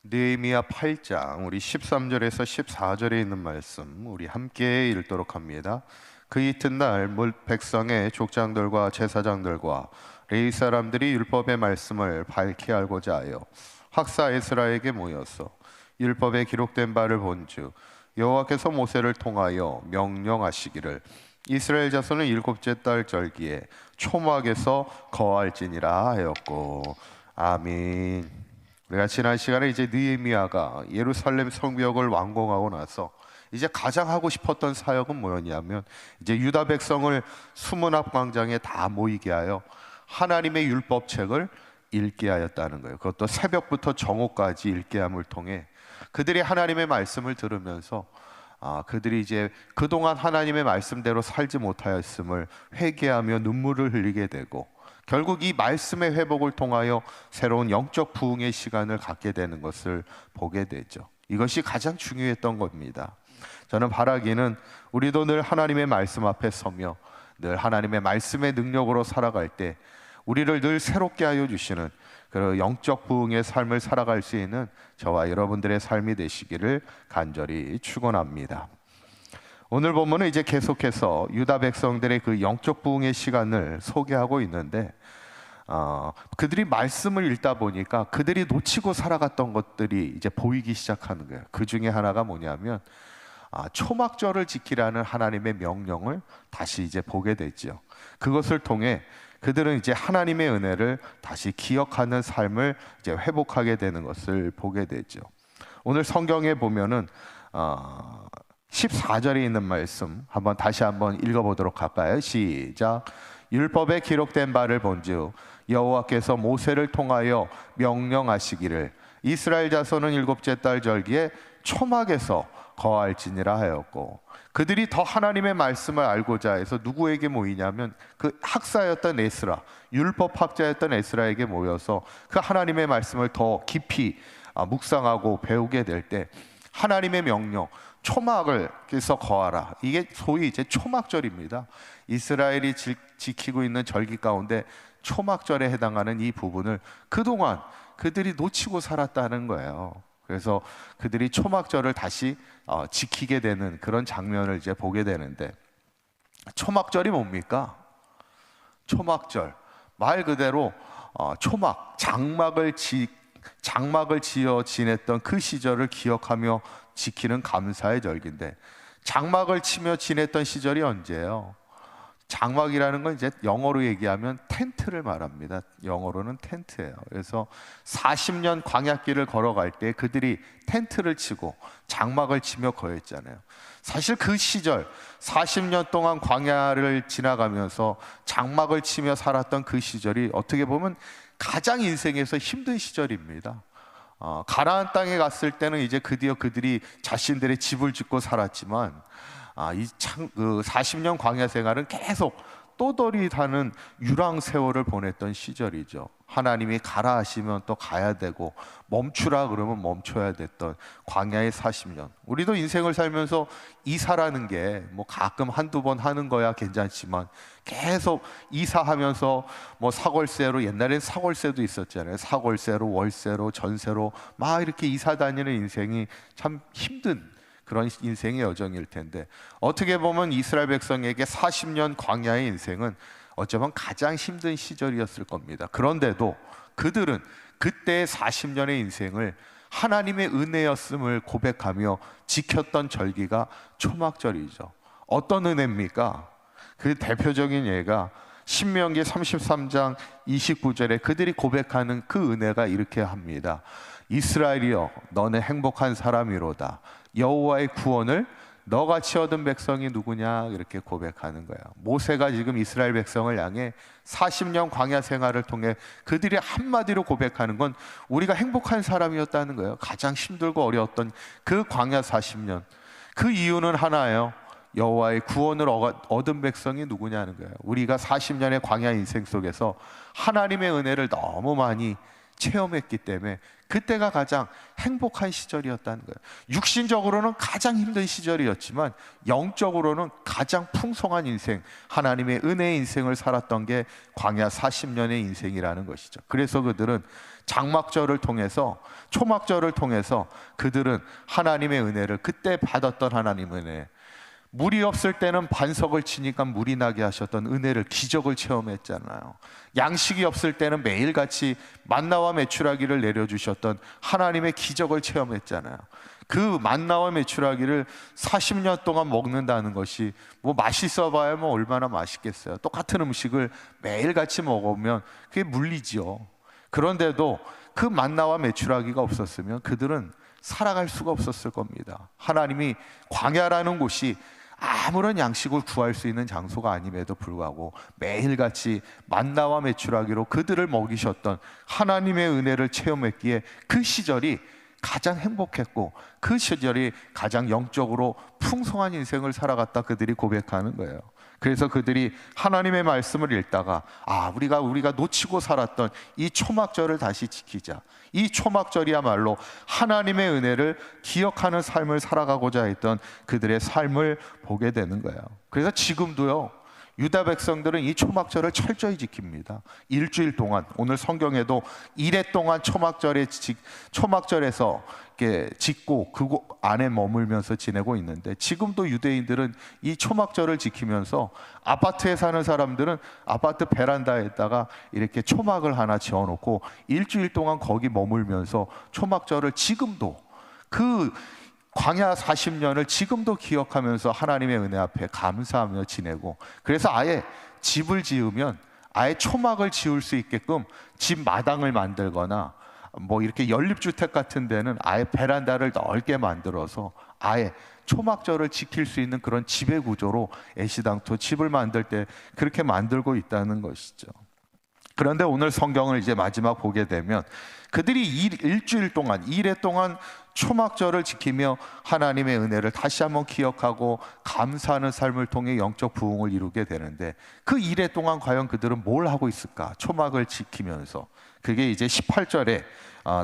느헤미야 8장 우리 13절에서 14절에 있는 말씀 우리 함께 읽도록 합니다. 그 이튿날 백성의 족장들과 제사장들과 레위 사람들이 율법의 말씀을 밝히 알고자 하여 학사 에스라에게 모여서 율법에 기록된 바를 본즉 여호와께서 모세를 통하여 명령하시기를 이스라엘 자손은 일곱째 달 절기에 초막에서 거할지니라 하였고. 아멘. 우리가 지난 시간에 이제 느헤미야가 예루살렘 성벽을 완공하고 나서 이제 가장 하고 싶었던 사역은 뭐였냐면 이제 유다 백성을 수문 앞 광장에 다 모이게 하여 하나님의 율법책을 읽게 하였다는 거예요. 그것도 새벽부터 정오까지 읽게 함을 통해 그들이 하나님의 말씀을 들으면서 그들이 이제 그동안 하나님의 말씀대로 살지 못하였음을 회개하며 눈물을 흘리게 되고 결국 이 말씀의 회복을 통하여 새로운 영적 부흥의 시간을 갖게 되는 것을 보게 되죠. 이것이 가장 중요했던 겁니다. 저는 바라기는 우리도 늘 하나님의 말씀 앞에 서며 늘 하나님의 말씀의 능력으로 살아갈 때 우리를 늘 새롭게 하여 주시는 그 영적 부흥의 삶을 살아갈 수 있는 저와 여러분들의 삶이 되시기를 간절히 축원합니다. 오늘 본문은 이제 계속해서 유다 백성들의 그 영적 부흥의 시간을 소개하고 있는데 그들이 말씀을 읽다 보니까 그들이 놓치고 살아갔던 것들이 이제 보이기 시작하는 거예요. 그 중에 하나가 뭐냐면 초막절을 지키라는 하나님의 명령을 다시 이제 보게 되죠. 그것을 통해 그들은 이제 하나님의 은혜를 다시 기억하는 삶을 이제 회복하게 되는 것을 보게 되죠. 오늘 성경에 보면은 14절에 있는 말씀 다시 한번 읽어보도록 할까요? 시작. 율법에 기록된 바를 본즉 여호와께서 모세를 통하여 명령하시기를 이스라엘 자손은 일곱째 달 절기에 초막에서 거할지니라 하였고. 그들이 더 하나님의 말씀을 알고자 해서 누구에게 모이냐면 그 학사였던 에스라, 율법학자였던 에스라에게 모여서 그 하나님의 말씀을 더 깊이 묵상하고 배우게 될 때 하나님의 명령 초막을 그래서 거하라. 이게 소위 이제 초막절입니다. 이스라엘이 지키고 있는 절기 가운데 초막절에 해당하는 이 부분을 그동안 그들이 놓치고 살았다는 거예요. 그래서 그들이 초막절을 다시 지키게 되는 그런 장면을 이제 보게 되는데, 초막절이 뭡니까? 초막절 말 그대로 초막, 장막을 지어 지냈던 그 시절을 기억하며 지키는 감사의 절기인데, 장막을 치며 지냈던 시절이 언제예요? 장막이라는 건 이제 영어로 얘기하면 텐트를 말합니다. 영어로는 텐트예요. 그래서 40년 광야길을 걸어갈 때 그들이 텐트를 치고 장막을 치며 거했잖아요. 사실 그 시절 40년 동안 광야를 지나가면서 장막을 치며 살았던 그 시절이 어떻게 보면 가장 인생에서 힘든 시절입니다. 가나안 땅에 갔을 때는 이제 드디어 그들이 자신들의 집을 짓고 살았지만 그 40년 광야 생활은 계속 또돌이다는 유랑 세월을 보냈던 시절이죠. 하나님이 가라 하시면 또 가야 되고 멈추라 그러면 멈춰야 됐던 광야의 40년. 우리도 인생을 살면서 이사라는 게 뭐 가끔 한두 번 하는 거야 괜찮지만 계속 이사하면서 뭐 사골세로, 옛날엔 사골세도 있었잖아요. 사골세로, 월세로, 전세로 막 이렇게 이사 다니는 인생이 참 힘든 그런 인생의 여정일 텐데, 어떻게 보면 이스라엘 백성에게 40년 광야의 인생은 어쩌면 가장 힘든 시절이었을 겁니다. 그런데도 그들은 그때의 40년의 인생을 하나님의 은혜였음을 고백하며 지켰던 절기가 초막절이죠. 어떤 은혜입니까? 그 대표적인 예가 신명기 33장 29절에 그들이 고백하는 그 은혜가 이렇게 합니다. 이스라엘이여 너는 행복한 사람이로다. 여호와의 구원을 너같이 얻은 백성이 누구냐, 이렇게 고백하는 거야. 모세가 지금 이스라엘 백성을 향해 40년 광야 생활을 통해 그들이 한마디로 고백하는 건 우리가 행복한 사람이었다는 거예요. 가장 힘들고 어려웠던 그 광야 40년, 그 이유는 하나예요. 여호와의 구원을 얻은 백성이 누구냐는 거예요. 우리가 40년의 광야 인생 속에서 하나님의 은혜를 너무 많이 체험했기 때문에 그때가 가장 행복한 시절이었다는 거예요. 육신적으로는 가장 힘든 시절이었지만 영적으로는 가장 풍성한 인생, 하나님의 은혜의 인생을 살았던 게 광야 40년의 인생이라는 것이죠. 그래서 그들은 장막절을 통해서, 초막절을 통해서 그들은 하나님의 은혜를, 그때 받았던 하나님의 은혜, 물이 없을 때는 반석을 치니까 물이 나게 하셨던 은혜를, 기적을 체험했잖아요. 양식이 없을 때는 매일같이 만나와 메추라기를 내려주셨던 하나님의 기적을 체험했잖아요. 그 만나와 메추라기를 40년 동안 먹는다는 것이 뭐 맛있어 봐야 뭐 얼마나 맛있겠어요. 똑같은 음식을 매일같이 먹으면 그게 물리지요. 그런데도 그 만나와 메추라기가 없었으면 그들은 살아갈 수가 없었을 겁니다. 하나님이 광야라는 곳이 아무런 양식을 구할 수 있는 장소가 아님에도 불구하고 매일같이 만나와 메추라기로 그들을 먹이셨던 하나님의 은혜를 체험했기에 그 시절이 가장 행복했고 그 시절이 가장 영적으로 풍성한 인생을 살아갔다 그들이 고백하는 거예요. 그래서 그들이 하나님의 말씀을 읽다가 우리가 놓치고 살았던 이 초막절을 다시 지키자, 이 초막절이야말로 하나님의 은혜를 기억하는 삶을 살아가고자 했던 그들의 삶을 보게 되는 거예요. 그래서 지금도요, 유다 백성들은 이 초막절을 철저히 지킵니다. 일주일 동안, 오늘 성경에도 이래 동안 초막절에서 이렇게 짓고 그곳 안에 머물면서 지내고 있는데, 지금도 유대인들은 이 초막절을 지키면서 아파트에 사는 사람들은 아파트 베란다에다가 이렇게 초막을 하나 지어놓고 일주일 동안 거기 머물면서 초막절을 지금도, 그 광야 40년을 지금도 기억하면서 하나님의 은혜 앞에 감사하며 지내고, 그래서 아예 집을 지으면 아예 초막을 지을 수 있게끔 집 마당을 만들거나 뭐 이렇게 연립주택 같은 데는 아예 베란다를 넓게 만들어서 아예 초막절을 지킬 수 있는 그런 지배 구조로 애시당초 집을 만들 때 그렇게 만들고 있다는 것이죠. 그런데 오늘 성경을 이제 마지막 보게 되면 그들이 일주일 동안, 2회 동안 초막절을 지키며 하나님의 은혜를 다시 한번 기억하고 감사하는 삶을 통해 영적 부흥을 이루게 되는데, 그 2회 동안 과연 그들은 뭘 하고 있을까? 초막을 지키면서. 그게 이제 18절에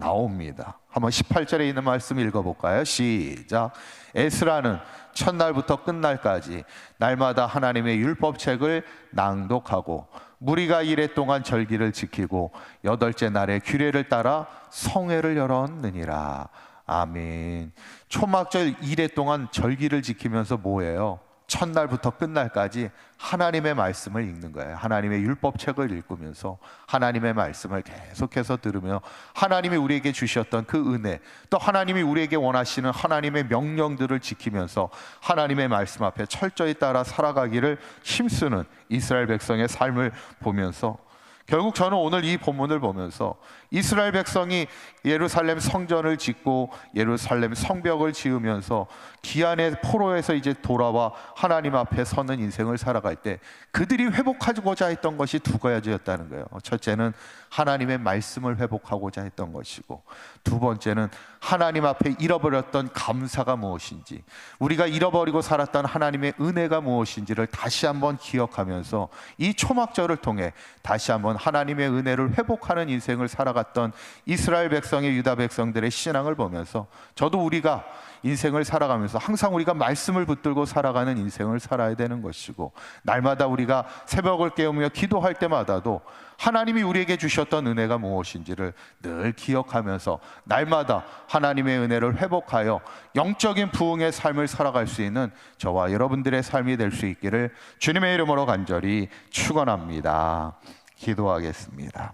나옵니다. 한번 18절에 있는 말씀 읽어볼까요? 시작. 에스라는 첫날부터 끝날까지 날마다 하나님의 율법책을 낭독하고 무리가 1회 동안 절기를 지키고 8째 날에 규례를 따라 성회를 열었느니라. 아멘. 초막절 1회 동안 절기를 지키면서 뭐예요? 첫날부터 끝날까지 하나님의 말씀을 읽는 거예요. 하나님의 율법책을 읽으면서 하나님의 말씀을 계속해서 들으며 하나님이 우리에게 주셨던 그 은혜, 또 하나님이 우리에게 원하시는 하나님의 명령들을 지키면서 하나님의 말씀 앞에 철저히 따라 살아가기를 힘쓰는 이스라엘 백성의 삶을 보면서, 결국 저는 오늘 이 본문을 보면서 이스라엘 백성이 예루살렘 성전을 짓고 예루살렘 성벽을 지으면서 기한의 포로에서 이제 돌아와 하나님 앞에 서는 인생을 살아갈 때 그들이 회복하고자 했던 것이 두 가지였다는 거예요. 첫째는 하나님의 말씀을 회복하고자 했던 것이고, 두 번째는 하나님 앞에 잃어버렸던 감사가 무엇인지, 우리가 잃어버리고 살았던 하나님의 은혜가 무엇인지를 다시 한번 기억하면서 이 초막절을 통해 다시 한번 하나님의 은혜를 회복하는 인생을 살아갔던 이스라엘 백성의, 유다 백성들의 신앙을 보면서 저도 우리가 인생을 살아가면서 항상 우리가 말씀을 붙들고 살아가는 인생을 살아야 되는 것이고, 날마다 우리가 새벽을 깨우며 기도할 때마다도 하나님이 우리에게 주셨던 은혜가 무엇인지를 늘 기억하면서 날마다 하나님의 은혜를 회복하여 영적인 부흥의 삶을 살아갈 수 있는 저와 여러분들의 삶이 될 수 있기를 주님의 이름으로 간절히 축원합니다. 기도하겠습니다.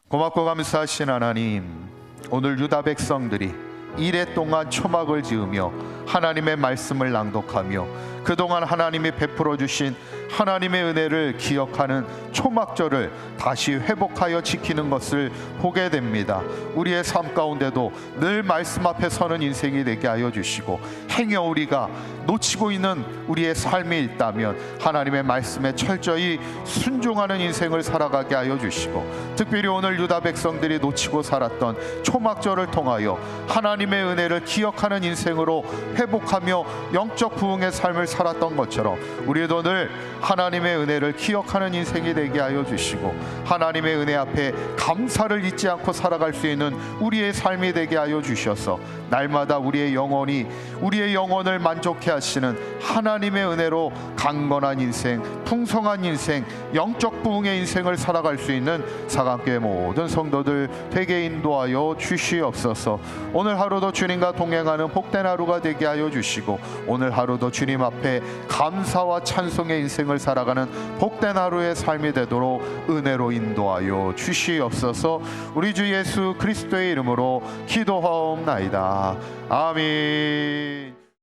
고맙고 감사하신 하나님, 오늘 유다 백성들이 1회 동안 초막을 지으며 하나님의 말씀을 낭독하며 그동안 하나님이 베풀어 주신 하나님의 은혜를 기억하는 초막절을 다시 회복하여 지키는 것을 보게 됩니다. 우리의 삶 가운데도 늘 말씀 앞에 서는 인생이 되게 하여 주시고, 행여 우리가 놓치고 있는 우리의 삶이 있다면 하나님의 말씀에 철저히 순종하는 인생을 살아가게 하여 주시고, 특별히 오늘 유다 백성들이 놓치고 살았던 초막절을 통하여 하나님의 은혜를 기억하는 인생으로 회복하며 영적 부흥의 삶을 살았던 것처럼 우리도 늘 하나님의 은혜를 기억하는 인생이 되게 하여 주시고 하나님의 은혜 앞에 감사를 잊지 않고 살아갈 수 있는 우리의 삶이 되게 하여 주셔서 날마다 우리의 영혼을 만족해 하시는 하나님의 은혜로 강건한 인생, 풍성한 인생, 영적 부흥의 인생을 살아갈 수 있는 사강교회 모든 성도들 되게 인도하여 주시옵소서. 오늘 하루도 주님과 동행하는 복된 하루가 되게 하여 주시고 오늘 하루도 주님 앞에 감사와 찬송의 인생을 살아가는 복된 하루의 삶이 되도록 은혜로 인도하여 주시옵소서. 우리 주 예수 그리스도의 이름으로 기도하옵나이다. 아멘.